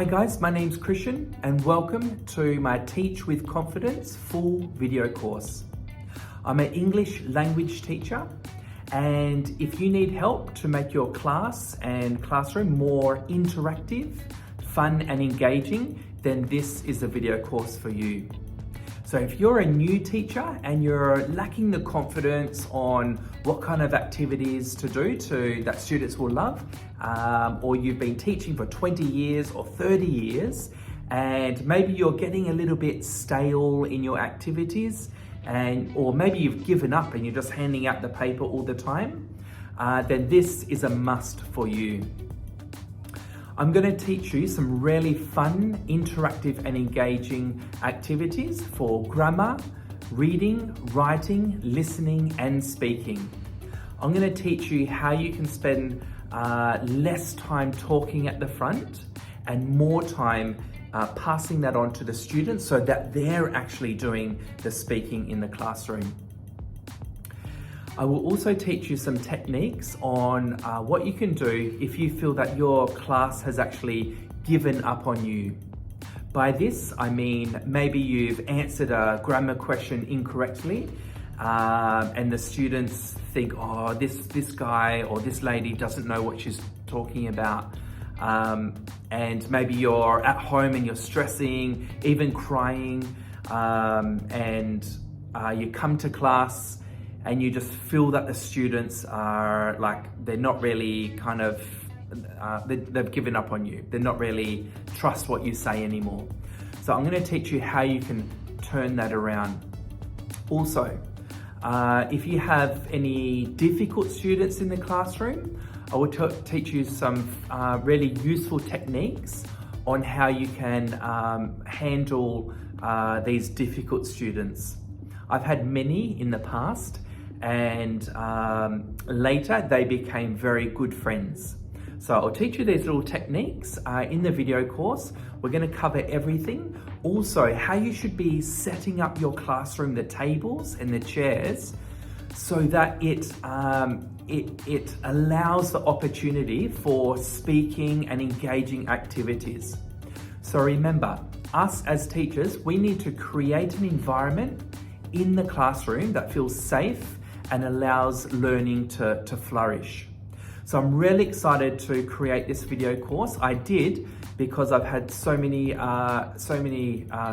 guys, my name's Christian and welcome to my Teach with Confidence full video course. I'm an English language teacher, and if you need help to make your class and classroom more interactive, fun and engaging, then this is the video course for you. So if you're a new teacher and you're lacking the confidence on what kind of activities to do that students will love, or you've been teaching for 20 years or 30 years, and maybe you're getting a little bit stale in your activities, or maybe you've given up and you're just handing out the paper all the time, then this is a must for you. I'm going to teach you some really fun, interactive and engaging activities for grammar, reading, writing, listening and speaking. I'm going to teach you how you can spend less time talking at the front and more time passing that on to the students so that they're actually doing the speaking in the classroom. I will also teach you some techniques on what you can do if you feel that your class has actually given up on you. By this, I mean maybe you've answered a grammar question incorrectly and the students think, oh, this guy or this lady doesn't know what she's talking about. And maybe you're at home and you're stressing, even crying, and you come to class and you just feel that the students are like, they're not really they've given up on you. They're not really trust what you say anymore. So I'm going to teach you how you can turn that around. Also, if you have any difficult students in the classroom, I will teach you some really useful techniques on how you can handle these difficult students. I've had many in the past, and later they became very good friends. So I'll teach you these little techniques in the video course. We're going to cover everything. Also, how you should be setting up your classroom, the tables and the chairs, so that it allows the opportunity for speaking and engaging activities. So remember, us as teachers, we need to create an environment in the classroom that feels safe and allows learning to flourish. So I'm really excited to create this video course. I did because I've had so many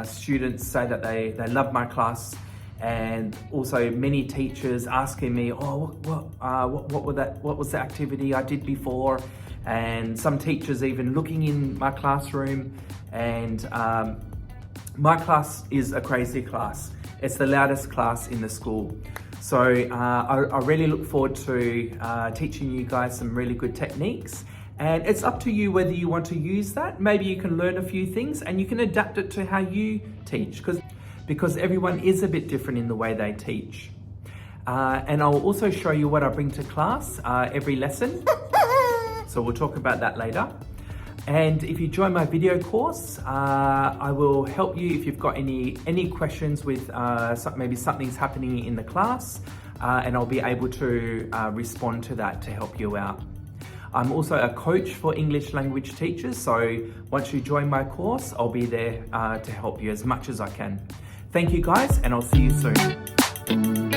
students say that they love my class, and also many teachers asking me, oh, what was the activity I did before? And some teachers even looking in my classroom, and my class is a crazy class. It's the loudest class in the school. So I really look forward to teaching you guys some really good techniques, and it's up to you whether you want to use that. Maybe you can learn a few things and you can adapt it to how you teach, because everyone is a bit different in the way they teach. And I'll also show you what I bring to class every lesson. So we'll talk about that later. And if you join my video course, I will help you if you've got any questions with maybe something's happening in the class, and I'll be able to respond to that to help you out. I'm also a coach for English language teachers, so once you join my course, I'll be there to help you as much as I can. Thank you guys, and I'll see you soon.